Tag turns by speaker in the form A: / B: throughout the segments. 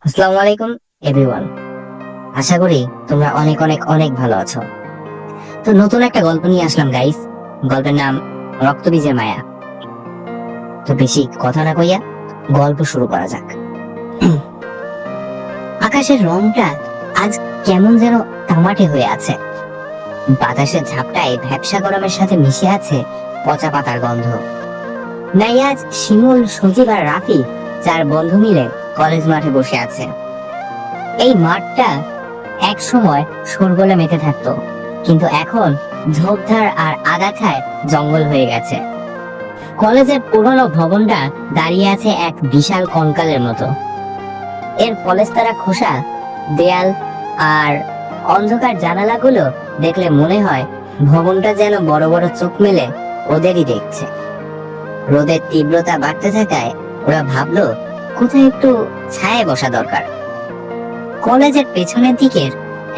A: আসসালামু আলাইকুম এভরিওয়ান। আশা করি তোমরা অনেক অনেক অনেক ভালো আছো। তো নতুন একটা গল্প নিয়ে আসলাম গাইস। গল্পের নাম রক্তবীজের মায়া। তো বেশি কথা না কইয়া গল্প শুরু করা যাক। আকাশের রংটা আজ কেমন যেন তামাটে হয়ে আছে। বাতাসের ঝাপটায় ভ্যাপসা গরমের সাথে মিশে আছে পচা পাতার গন্ধ। নাইয়াজ, শিমুল, সজীব আর রাফি চার বন্ধু মিলে কলেজ মাঠে বসে আছে। এই মাঠটা এক সময় শোরগোলে মেতে থাকতো, কিন্তু এখন ঝোপঝাড় আর আগাছায় জঙ্গল হয়ে গেছে। কলেজের পুরনো ভবনটা দাঁড়িয়ে আছে এক বিশাল কঙ্কালের মতো। এর পলেস্তারা খোসা দেয়াল আর অন্ধকার জানালাগুলো দেখলে মনে হয় ভবনটা যেন বড় বড় চোখ মেলে ওদেরই দেখছে। রোদের তীব্রতা বাড়তে থাকায় ওরা ভাবলো কোথায় একটু ছায়ায় বসা দরকার। কলেজের পেছনের দিকের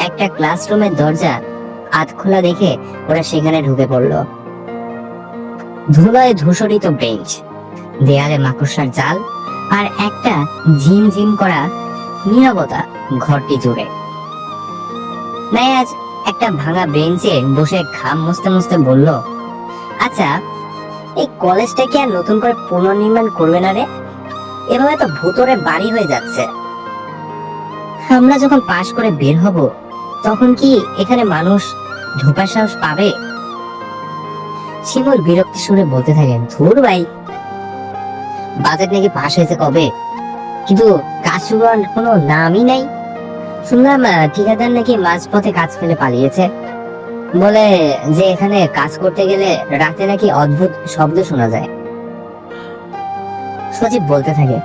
A: একটা ক্লাসরুমের দরজা আধ খোলা দেখে ওরা সেখানে ঢুকে পড়লো। ধুলায় ধূসরিত বেঞ্চ, দেয়ালে মাকড়সার জাল আর একটা ঝিমঝিম করা নীরবতা ঘরটি জুড়ে। নায়াজ একটা ভাঙা বেঞ্চে বসে ঘাম মুছতে মুছতে বলল, আচ্ছা, এই কলেজটা কি আর নতুন করে পুনর্নির্মাণ করবে না রে? এভাবে তো ভুতুড়ে বাড়ি হয়ে যাচ্ছে। আমরা যখন পাশ করে বের হব তখন কি এখানে মানুষ ঢোকার সাহস পাবে? শিমুল বিরক্তি সুরে বলতে থাকেন, ধুর ভাই, বাজেট নাকি পাশ হয়েছে কবে, কিন্তু কাজ শুরু হওয়ার কোনো নামই নাই। শুনলাম ঠিকাদার নাকি মাঝপথে কাজ ফেলে পালিয়েছে, বলে যে এখানে কাজ করতে গেলে রাতে নাকি অদ্ভুত শব্দ শোনা যায়। সজীব বলতে থাকে,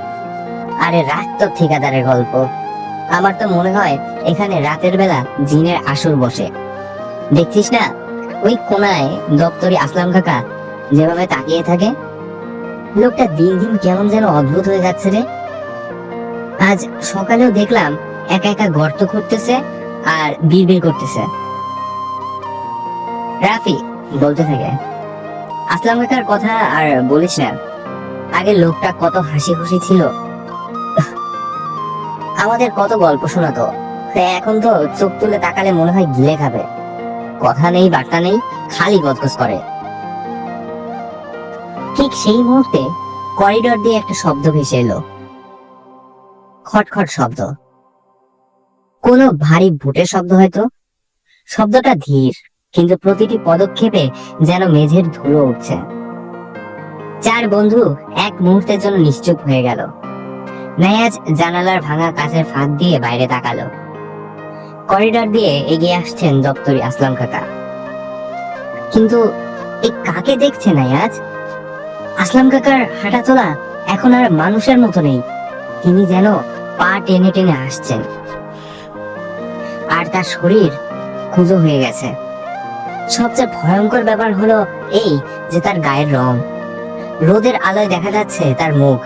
A: আরে রাত তো ঠিকাদারের গল্প, আমার তো মনে হয় এখানে রাতের বেলা জিনের আসর বসে। দেখছিস না ওই কোনায় দপ্তরি আসলাম কাকা যেভাবে তাকিয়ে থাকে? লোকটা দিন দিন কেমন যেন অদ্ভুত হয়ে যাচ্ছে রে। আজ সকালেও দেখলাম একা একা গর্ত করতেছে আর বিড়বিড় করতেছে। রাফি বলতে থাকে, আসলাম কাকার কথা আর বলিস না, আগে লোকটা কত হাসি খুশি ছিল, আমাদের কত গল্প শোনাতো। এখন তো চোখ তুলে তাকালে মনে হয় গিলে খাবে। কথা নেই বার্তা নেই, খালি গজগজ করে। ঠিক সেই মুহূর্তে করিডোর দিয়ে একটা শব্দ ভেসে এলো, খটখট শব্দ, কোনো ভারী বুটের শব্দ হয়তো। শব্দটা ধীর, কিন্তু প্রতিটি পদক্ষেপে যেন মেঝের ধুলো উঠছে। চার বন্ধু এক মুহূর্তের জন্য নিশ্চুপ হয়ে গেল। নায়াজ জানালার ভাঙা কাঁচের ফাঁক দিয়ে বাইরে তাকালো। করিডোর দিয়ে এগিয়ে আসছেন দপ্তরি আসলাম কাকা। কিন্তু এই কাকে দেখছে নায়াজ? আসলাম কাকার হাঁটা চলা এখন আর মানুষের মতো নেই, তিনি যেন পা টেনে টেনে আসছেন, আর তার শরীর কুঁজো হয়ে গেছে। সবচেয়ে ভয়ঙ্কর ব্যাপার হলো এই যে তার গায়ের রং, রোদের আলোয় দেখা যাচ্ছে তার মুখ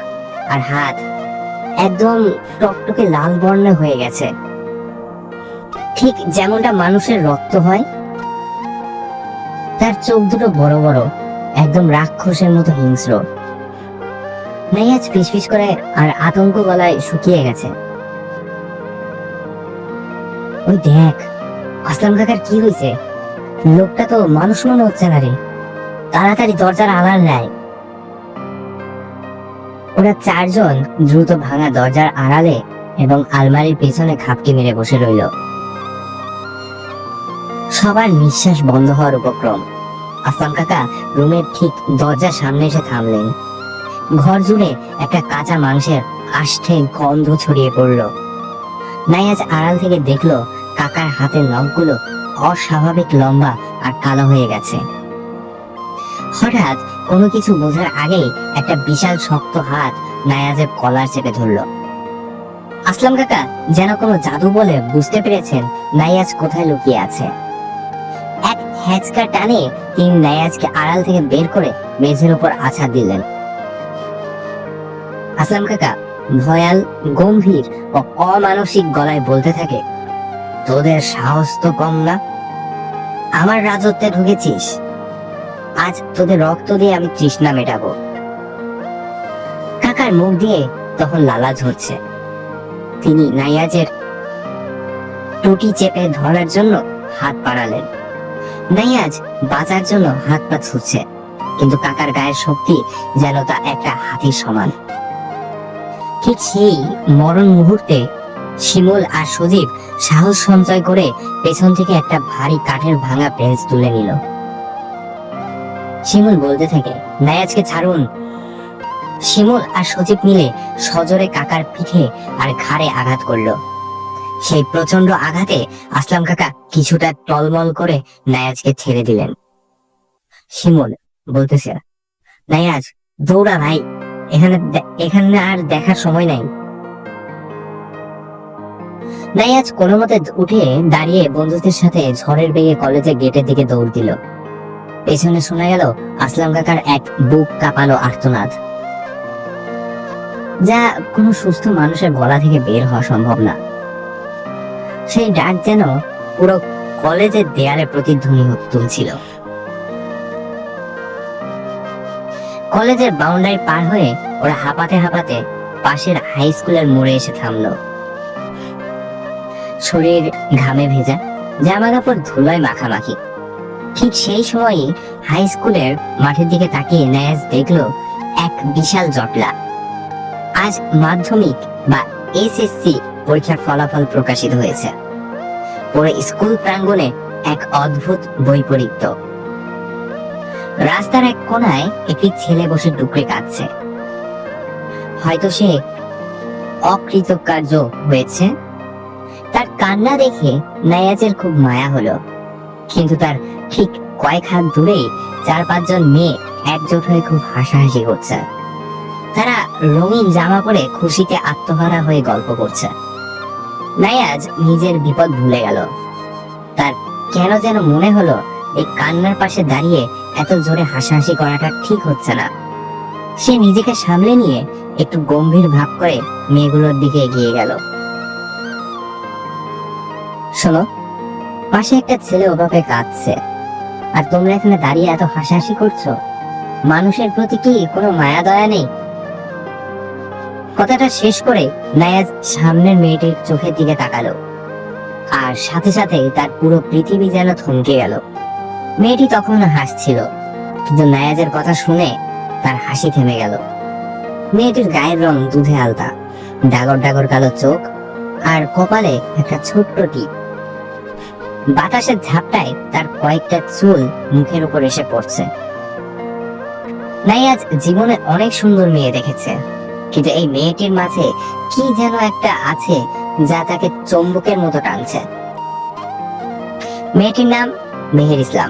A: আর হাত একদম টকটকে লাল বর্ণ হয়ে গেছে, ঠিক যেমনটা মানুষের রক্ত হয়। তার চোখ দুটো বড় বড়, একদম রাক্ষসের মতো হিংস্র। নাইয়াজ ফিসফিস করে আর আতঙ্ক গলায় শুকিয়ে গেছে, ওই দেখ আসলাম কাকার কি হয়েছে, লোকটা তো মানুষ মনে হচ্ছে না রে, তাড়াতাড়ি দরজার আড়াল নেয়। ওরা চারজন দ্রুত ভাঙা দরজার আড়ালে এবং আলমারির পেছনে খাপটি মেরে বসে রইল। সবার নিঃশ্বাস বন্ধ হওয়ার উপক্রম। আসলাম কাকা রুমের ঠিক দরজার সামনে এসে থামলেন। ঘর জুড়ে একটা কাঁচা মাংসের আষ্টে গন্ধ ছড়িয়ে পড়ল। নাইয়াজ আড়াল থেকে দেখলো কাকার হাতের নখগুলো অস্বাভাবিক লম্বা আর কালো হয়ে গেছে। হঠাৎ কোনো কিছু বোঝার আগেই একটা বিশাল শক্ত হাত নায়াজের কলার চেপে ধরল। আসলাম কাকা যেন কোনো জাদু বলে বুঝতে পেরেছেন নাইয়াজ কোথায় লুকিয়ে আছে। এক হ্যাচকা টানে তিনি নাইয়াজকে আড়াল থেকে বের করে মেঝের উপর আছাড় দিলেন। আসলাম কাকা ভয়াল, গম্ভীর ও অমানসিক গলায় বলতে থাকে, তোদের সাহস তো কম না, আমার রাজত্বে ঢুকেছিস, আজ তোদের রক্ত দিয়ে আমি তৃষ্ণা মেটাবো। কাকার মুখ দিয়ে তখন লালা ঝরছে, তিনি নাইয়াজের টুটি চেপে ধরার জন্য হাত বাড়ালেন। নাইয়াজ বাঁচার জন্য হাত পা ছুটছে, কিন্তু কাকার গায়ের শক্তি যেন তা একটা হাতির সমান। ঠিক সেই মরণ মুহূর্তে শিমুল আর সজীব সাহস সঞ্চয় করে পেছন থেকে একটা ভারী কাঠের ভাঙা বেঞ্চ তুলে নিল। শিমুল বলতে থাকে, নাইয়াজকে ছাড়ুন। শিমুল আর সজীব মিলে সজোরে কাকার পিঠে আর ঘাড়ে আঘাত করলো। সেই প্রচন্ড আঘাতে আসলাম কাকা কিছুটা টলমল করে নাইয়াজকে ছেড়ে দিলেন। শিমুল বলতেছে, নাইয়াজ দৌড়া ভাই, এখানে আর দেখার সময় নাই। নাইয়াজ কোনো মতে উঠে দাঁড়িয়ে বন্ধুদের সাথে ঝড়ের বেগে কলেজের গেটের দিকে দৌড় দিল। পেছনে শোনা গেল আসলাম কাকার এক বুক কাঁপানো আর্তনাদ, যা কোনো সুস্থ মানুষের গলা থেকে বের হওয়া সম্ভব না। সেই ডাক যেন পুরো কলেজের দেয়ালে প্রতিধ্বনি তুলছিল। কলেজের বাউন্ডারি পার হয়ে ওরা হাঁপাতে হাঁপাতে পাশের হাই স্কুলের মোড়ে এসে থামলো। শরীর ঘামে ভেজা, জামা কাপড় ধুলোয় মাখামাখি। ঠিক সেই সময়ই হাই স্কুলের মাঠের দিকে তাকিয়ে নাইয়াজ দেখলো এক বিশাল জটলা। আজ মাধ্যমিক বা এসএসসি পরীক্ষার ফলাফল প্রকাশিত হয়েছে। পুরো স্কুল প্রাঙ্গণে এক অদ্ভুত বৈপরীত্য। রাস্তার এক কোনায় একটি ছেলে বসে ডুকরে কাঁদছে। হয়তো সে অকৃতকার্য হয়েছে। তার কান্না দেখে নাইয়াজের খুব মায়া হলো, কিন্তু তার ঠিক কয়েক হাত দূরেই 4-5 জন মেয়ে একজোট হয়ে খুব হাসাহাসি করছে। তারা রঙিন জামা পরে খুশিতে আত্মহারা হয়ে গল্প করছে। নাইয়াজ নিজের বিপদ ভুলে গেল। তার কেন যেন মনে হলো এই কান্নার পাশে দাঁড়িয়ে এত জোরে হাসাহাসি করাটা ঠিক হচ্ছে না। সে নিজেকে সামলে নিয়ে একটু গম্ভীর ভাব করে মেয়েগুলোর দিকে এগিয়ে গেল। শোনো, পাশে একটা ছেলে ওভাবে কাঁদছে, আর তোমরা এখানে দাঁড়িয়ে এত হাসাহাসি করছো। মানুষের প্রতি কি কোনো মায়া দয়া নেই? কথাটা শেষ করে নাইয়াজ সামনের মেয়েটির চোখের দিকে তাকালো, আর সাথে সাথে তার পুরো পৃথিবী যেন থমকে গেল। মেয়েটি তখন হাসছিল, কিন্তু নাইয়াজের কথা শুনে তার হাসি থেমে গেল। মেয়েটির গায়ের রং দুধে আলতা, ডাগর ডাগর কালো চোখ, আর কপালে একটা ছোট্ট টিপ। বাতাসের ঝাপটায় তার কয়েকটা চুল মুখের উপর এসে পড়ছে। নাইয়াজ জীবনে অনেক সুন্দর মেয়ে দেখেছে, কিন্তু এই মেয়েটির মাঝে কি যেন একটা আছে যা তাকে চুম্বকের মতো টানছে। মেয়েটির নাম মেহের ইসলাম।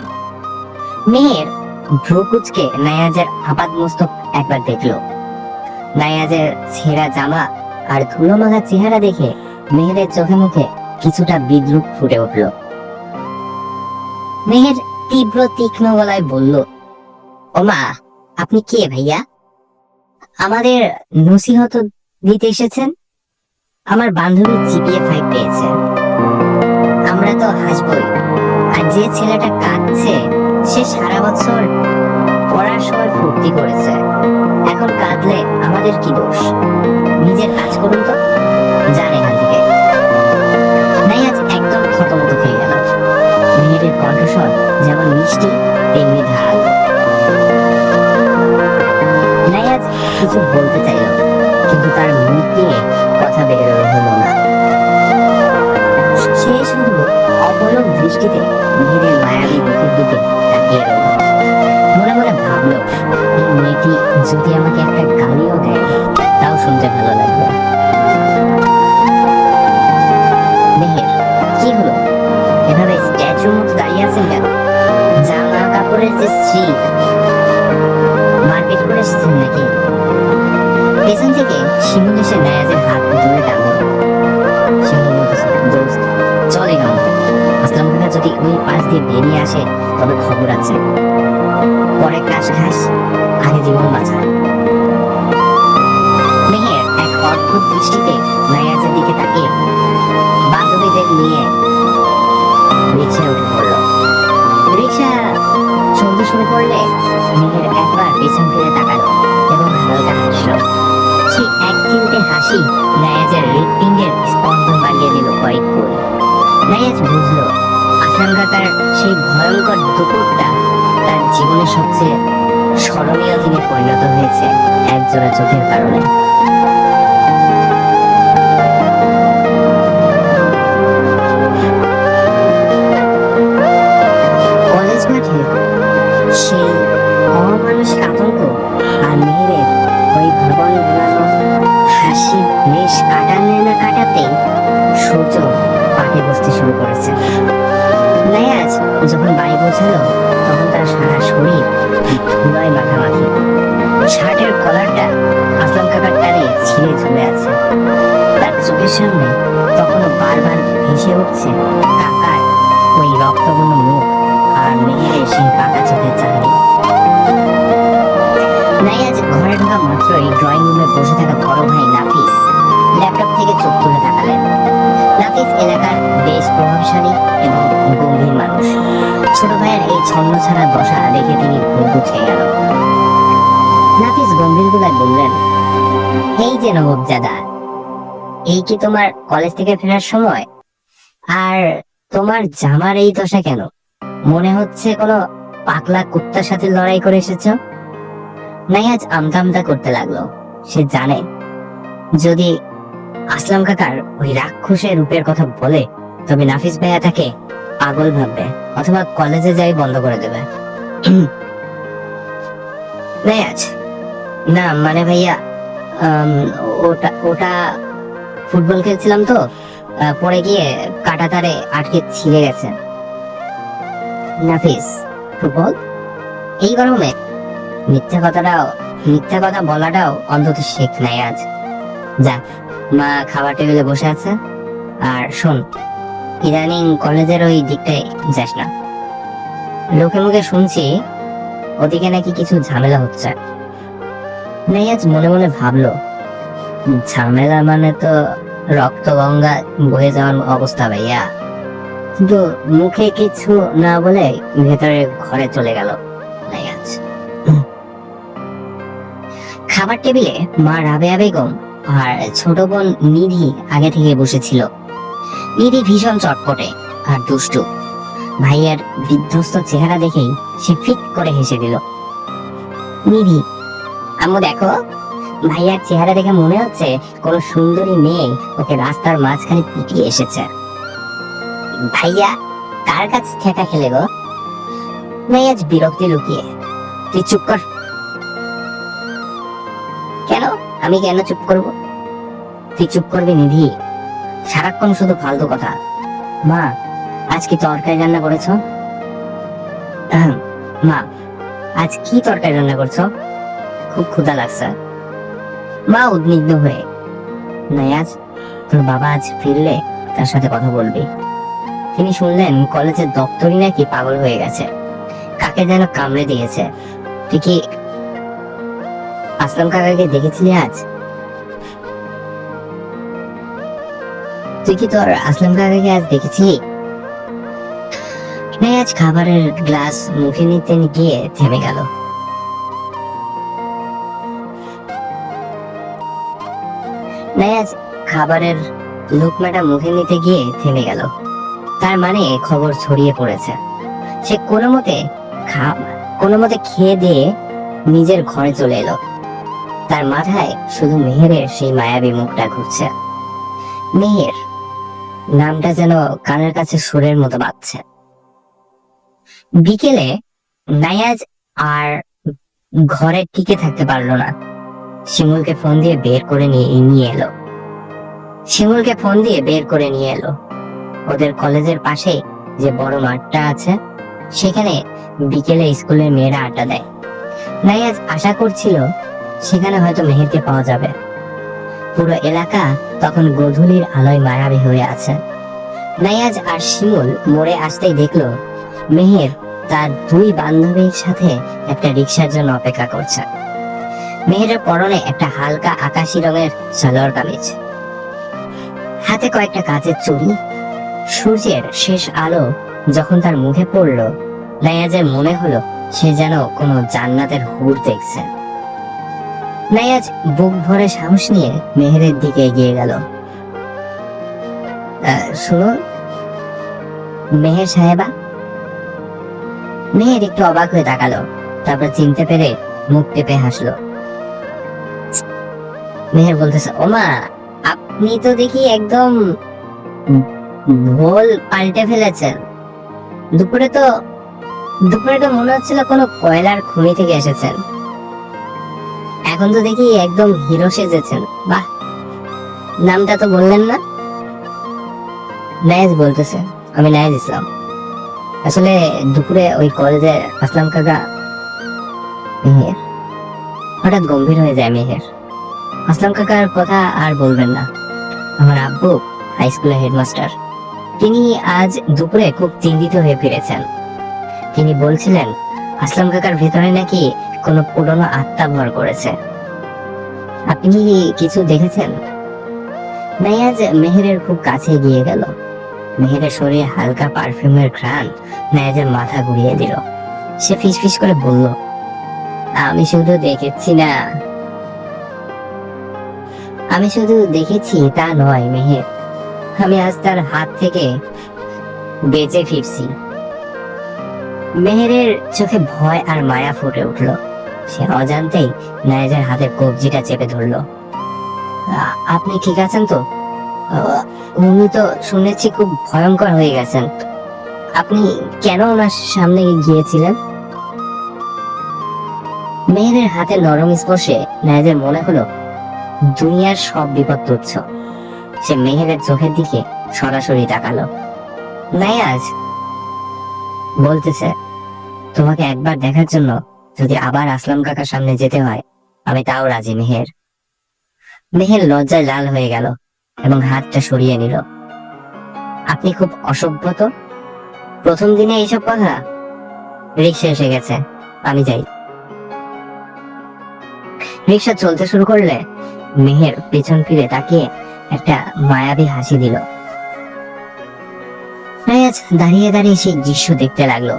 A: মেহের ভ্রু কুঁচকে নাইয়াজের আপাদমস্তক একবার দেখলো। নাইয়াজের ছেঁড়া জামা আর ধুলো মাখা চেহারা দেখে মেহেরের চোখে মুখে কিছুটা বিদ্রুপ ফুটে উঠল। মেহের তীব্র তীক্ষ্ণ গলায় বলল, ওমা, আপনি কে ভাইয়া? আমাদের নসিহত দিতে এসেছেন? আমার বান্ধবী জিপিএ 5 পেয়েছে, আমরা তো হাসবই। আর যে ছেলেটা কাঁদছে সে সারা বছর পড়ার সময় ফুর্তি করেছে, এখন কাঁদলে আমাদের কি দোষ? নিজের কাজ করুন তো, যান এখান থেকে। নাইয়াজ একদম থতমত হয়ে গেল। মেয়েদের কণ্ঠস্বর যেমন মিষ্টি তেমনি ধারাল। নাইয়াজ কিছু বলতে চাইল, কিন্তু তার মুখ দিয়ে কথা বের হলো না। সে শুধু অপলক দৃষ্টিতে মেয়েদের মায়াবী মুখের দিকে তাকিয়ে রইল। মনে মনে ভাবলো, এই মেয়েটি যদি আমাকে একটা গালিও দেয় তাও শুনতে ভালো লাগবে। মেহের, কি হলো? এভাবে স্ট্যাচুর মতো দাঁড়িয়ে আছেন কেন? জামা কাপড়ের যে স্ত্রী, মারপিট করে এসেছেন নাকি? পেছন থেকে শিমুল এসে নাইয়াজের হাত ধরে টানলো। শিমুল বলতেছে, দোস্ত চল এখানে। আসলাম কাকা যদি ওই পাশ দিয়ে বেরিয়ে আসে তবে খবর আছে। পরে কাশ খাস, আগে জীবন বাঁচা। মেহের এক অদ্ভুত দৃষ্টিতে নাইয়াজের দিকে তাকিয়ে বান্ধবীদের নিয়ে রিক্সায় উঠে পড়লো। রিক্সা চলতে শুরু করলে মেহের একবার পেছন ফিরে তাকালো এবং হালকা হাসলো। সেই এক চিলতে হাসি নাইয়াজের হৃৎপিণ্ডের স্পন্দন বাড়িয়ে দিল কয়েক গুণ। নাইয়াজ বুঝলো আসলাম কাকার সেই ভয়ঙ্কর দুপুরটা তার জীবনের সবচেয়ে স্মরণীয় দিনে পরিণত হয়েছে একজোড়া চোখের কারণে। কলেজ মাঠে সেই অমানসিক আতঙ্ক আর মেহেরের ওই ভুবন ভুলানো হাসি বেশ কাটালে না কাটাতেই সূর্য পাটে বসতে শুরু করেছে। নায়াজ যখন বাড়ি পৌঁছালো তখন তার সারা শরীর ধুলায় মাখামাখি। শার্টের কলারটা আসলাম কাকার টানে ছিঁড়ে ঝুলে আছে। তার চোখের সামনে তখনও বারবার ভেসে উঠছে কাকার ওই রক্তবর্ণ মুখ আর মেহেরের সেই পাকা চোখের চাহনি। নাইয়াজ ঘরে ঢোকা মাত্রই ড্রয়িং রুমে বসে থাকা বড় ভাই নাফিস ল্যাপটপ থেকে চোখ তুলে তাকালেন। নাফিস এলাকার বেশ প্রভাবশালী এবং গম্ভীর মানুষ। ছোট ভাইয়ের এই ছন্ন ছাড়া দশা দেখে তিনি ভুল বুঝে গেল। নাফিস গম্ভীর গলায় বললেন, এই যে নবাবজাদা, এই কি তোমার কলেজ থেকে ফেরার সময়? আর তোমার জামার এই দশা কেন? মনে হচ্ছে কোনো পাগলা কুত্তার সাথে লড়াই করে এসেছো। নাইয়াজ আমতা আমতা করতে লাগলো। সে জানে যদি আসলাম কাকার ওই রাক্ষসের রূপের কথা বলে তবে নাফিস ভাইয়া তাকে পাগল ভাববে অথবা কলেজে যাই বন্ধ করে দেবে। নাইয়াজ, না মানে ভাইয়া, ওটা ওটা ফুটবল খেলছিলাম তো, পড়ে গিয়ে কাটা তারে আটকে ছিঁড়ে গেছে। নাফিস, ফুটবল এই গরমে? মিথ্যা কথা বলাটাও অন্তত শেখ নাই আজ। যা, মা খাবার টেবিলে বসে আছে। আর শোন, ইদানিং কলেজের ওই দিকটায় যাস না। লোকে মুখে শুনছি ওদিকে নাকি কিছু ঝামেলা হচ্ছে। নাইয়াজ মনে মনে ভাবলো, ঝামেলা মানে তো রক্ত গঙ্গা বয়ে যাওয়ার অবস্থা ভাইয়া। কিন্তু মুখে কিছু না বলে ভেতরে ঘরে চলে গেল নাইয়াজ। খাবার টেবিলে মা রাবেয়া বেগম আর ছোট বোন নিধি আগে থেকে বসেছিল। নিধি ভীষণ চটপটে আর দুষ্টু। ভাইয়ার বিধ্বস্ত চেহারা দেখেই সে ফিক করে হেসে দিল। নিধি, আম্মু দেখো, ভাইয়ার চেহারা দেখে মনে হচ্ছে কোন সুন্দরী মেয়ে ওকে রাস্তার মাঝখানে পিটিয়ে এসেছে। ভাইয়া কার কাছে ঠেকা খেলে গো? নাইয়াজ বিরক্তি লুকিয়ে, তুই চুপ কর। কেন? আমি কেন চুপ করব? তুই চুপ করবি নিধি? সারাক্ষণ শুধু ফালতু কথা। মা, আজ কি তরকারি রান্না করেছ? মা, আজ কি তরকারি রান্না করছো? খুব ক্ষুধা লাগছে। মা উদ্বিগ্ন হয়ে, নাইয়াজ, তোর বাবা আজ ফিরলে তার সাথে কথা বলবি। তিনি শুনলেন কলেজের দপ্তরি নাকি পাগল হয়ে গেছে, কাকে যেন কামড়ে দিয়েছে। তুই কি আসলাম কাকাকে দেখেছিলি আজ? তুই কি তোর আসলাম কাকাকে আজ দেখেছিলি? নাইয়াজ খাবারের গ্লাস মুখে নিতে গিয়ে থেমে গেল। নাইয়াজ খাবারের লোকমাটা মুখে নিতে গিয়ে থেমে গেল। তার মানে খবর ছড়িয়ে পড়েছে। সে কোনো মতে খেয়ে দিয়ে নিজের ঘরে চলে এলো। তার মাথায় শুধু মেহেরের সেই মায়াবী মুখটা ঘুরছে। মেহের নামটা যেন কানের কাছে সুরের মতো বাজছে। বিকেলে নাইয়াজ আর ঘরে টিকে থাকতে পারলো না। শিমুলকে ফোন দিয়ে বের করে নিয়ে এলো। ওদের কলেজের পাশে যে বড় মাঠটা আছে সেখানে বিকেলে স্কুলের মেয়েরা আড্ডা দেয়। নাইয়াজ আশা করছিল সেখানে হয়তো মেহেরকে পাওয়া যাবে। পুরো এলাকা তখন গোধূলির আলোয় মায়াবী হয়ে আছে। নাইয়াজ আর শিমুল মোড়ে আসতেই দেখলো মেহের তার দুই বান্ধবীর সাথে একটা রিক্সার জন্য অপেক্ষা করছে। মেহেরের পরনে একটা হালকা আকাশি রঙের সালোয়ার কামিজ, হাতে কয়েকটা কাচের চুড়ি। সূর্যের শেষ আলো যখন তার মুখে পড়ল, নাইয়াজের মনে হলো সে যেন কোনো জান্নাতের হুর দেখছে। নাইয়াজ বুক ভরে সাহস নিয়ে মেহেরের দিকে এগিয়ে গেল। শুনুন মেহের সাহেবা। মেহের একটু অবাক হয়ে তাকালো, তারপর চিনতে পেরে মুখ টেপে হাসলো। মেহের বলতেছে, ওমা আপনি তো দেখি একদম ভোল পাল্টে ফেলেছেন। দুপুরে তো মনে হচ্ছিল কোনো কয়লার খনি থেকে এসেছেন, এখন তো দেখি একদম হিরো সেজেছেন। বাহ, নামটা তো বললেন না? নায়েজ বলতেছে, আমি নায়েজ ইসলাম। আসলে দুপুরে ওই কলেজে আসলাম কাকা। মেহের হঠাৎ গম্ভীর হয়ে যায়। মেহের, আসলাম কাকার কথা আর বলবেন না। আমার আব্বু হাই স্কুলের হেডমাস্টার। তিনি আজ দুপুরে খুব চিন্তিত হয়ে ফিরেছেন। তিনি বলছিলেন আসলাম কাকার ভেতরে নাকি কোনো পুরনো আত্মা ভর করেছে। আপনি কিছু দেখেছেন? নায়াজ মেহেরের খুব কাছে গিয়ে গেল। মেহেরের শরীরে হালকা পারফিউমের ঘ্রাণ নায়াজের মাথা ঘুরিয়ে দিল। সে ফিসফিস করে বলল, আমি শুধু দেখেছি তা নয় মেহের, আমি আজ তার হাত থেকে বেঁচে ফিরছি। মেহেরের চোখে ভয় আর মায়া ফুটে উঠল। সে অজান্তেই নায়াজের হাতের কবজিটা চেপে ধরল। আপনি ঠিক আছেন তো? উনি তো শুনেছি খুব ভয়ঙ্কর হয়ে গেছেন। আপনি কেন ওনার সামনে গিয়েছিলেন? মেহেরের হাতের নরম স্পর্শে নায়াজের মনে হলো দুনিয়ার সব বিপদ তুচ্ছ। সে মেহেরের চোখের দিকে সরাসরি তাকালো। নায়াজ বলতেছে, তোমাকে একবার দেখার জন্য যদি আবার আসলাম কাকার সামনে যেতে হয়, আমি তাও রাজি। মেহের লজ্জায় লাল হয়ে গেল এবং হাতটা সরিয়ে নিল। আপনি খুব অসভ্য তো, প্রথম দিনে এইসব কথা। রিক্সা এসে গেছে, আমি যাই। রিক্সা চলতে শুরু করলে মেহের পেছন ফিরে তাকিয়ে একটা মায়াবী হাসি দিল। নায়াজ দাঁড়িয়ে দাঁড়িয়ে সেই দৃশ্য দেখতে লাগলো,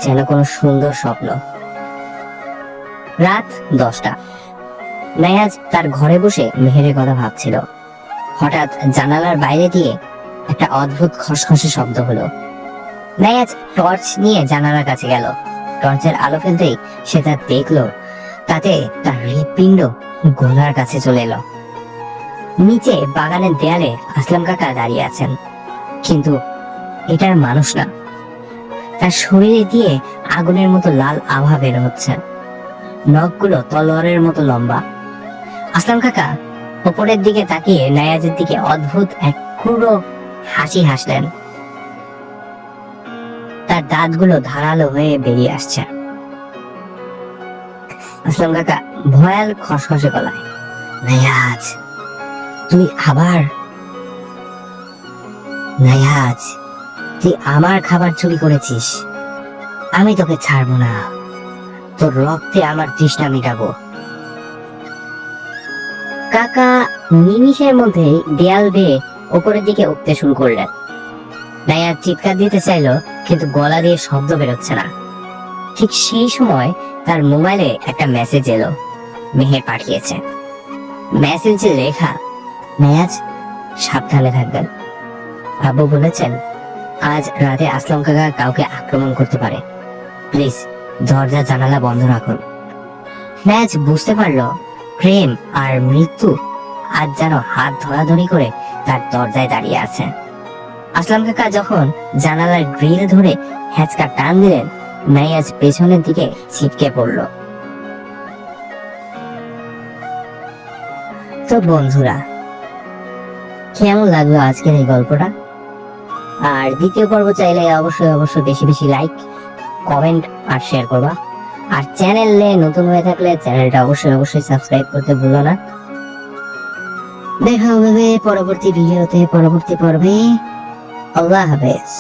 A: যেন কোনো সুন্দর স্বপ্ন। রাত 10টা। নায়াজ তার ঘরে বসে মেহেরের কথা ভাবছিল। হঠাৎ জানালার বাইরে দিয়ে একটা অদ্ভুত খসখসে শব্দ হলো। নায়াজ টর্চ নিয়ে জানালার কাছে গেল। টর্চের আলো ফেলতেই সে তা দেখলো, তাতে তার হৃৎপিণ্ড গলার কাছে চলে এলো। নিচে বাগানের দেয়ালে আসলাম কাকা দাঁড়িয়ে আছেন, কিন্তু এটার মানুষ না। তার শরীরে দিয়ে আগুনের মতো লাল আভা বের হচ্ছে, নখগুলো তলোয়ারের মতো লম্বা। আসলাম কাকা উপরের দিকে তাকিয়ে নায়াজের দিকে অদ্ভুত এক ক্রূর হাসি হাসলেন। তার দাঁতগুলো ধারালো হয়ে বেরিয়ে আসছে। আসলাম কাকা ভয়াল খসখসে গলায়, নায়াজ তুই আবার? নায়াজ তুই আমার খাবার চুরি করেছিস, আমি তোকে ছাড়বো না, তোর রক্তে আমার তৃষ্ণা মিটাবো। কাকা নিমিষের মধ্যে দেয়াল বেয়ে উপরের দিকে উঠতে শুরু করলেন। নায়াজ চিৎকার দিতে চাইলো, কিন্তু গলা দিয়ে শব্দ বেরোচ্ছে না। ঠিক সেই সময় তার মোবাইলে একটা মেসেজ এলো। মেহের পাঠিয়েছে। মেসেজে লেখা, নায়াজ সাবধানে থাকবেন। আব্বু বলেছেন আজ রাতে আসলাম কাকা কাউকে আক্রমণ করতে পারে, প্লিজ দরজা জানালা বন্ধ রাখুন। নায়াজ বুঝতে পারলো প্রেম আর মৃত্যু আজ যেন হাত ধরাধরি করে তার দরজায় দাঁড়িয়ে আছে। আসলাম কাকা যখন জানালার গ্রিল ধরে হ্যাচকা টান দিলেন, নায়াজ পেছনের দিকে ছিটকে পড়ল। তো বন্ধুরা, কেমন লাগলো আজকের এই গল্পটা? আর দ্বিতীয় পর্ব চাইলে অবশ্যই বেশি বেশি লাইক, কমেন্ট আর শেয়ার করবা। আর চ্যানেলে নতুন হয়ে থাকলে চ্যানেলটা অবশ্যই সাবস্ক্রাইব করতে ভুলো না। দেখা হবে পরবর্তী ভিডিওতে, পরবর্তী পর্বে। আল্লাহ হাফেজ।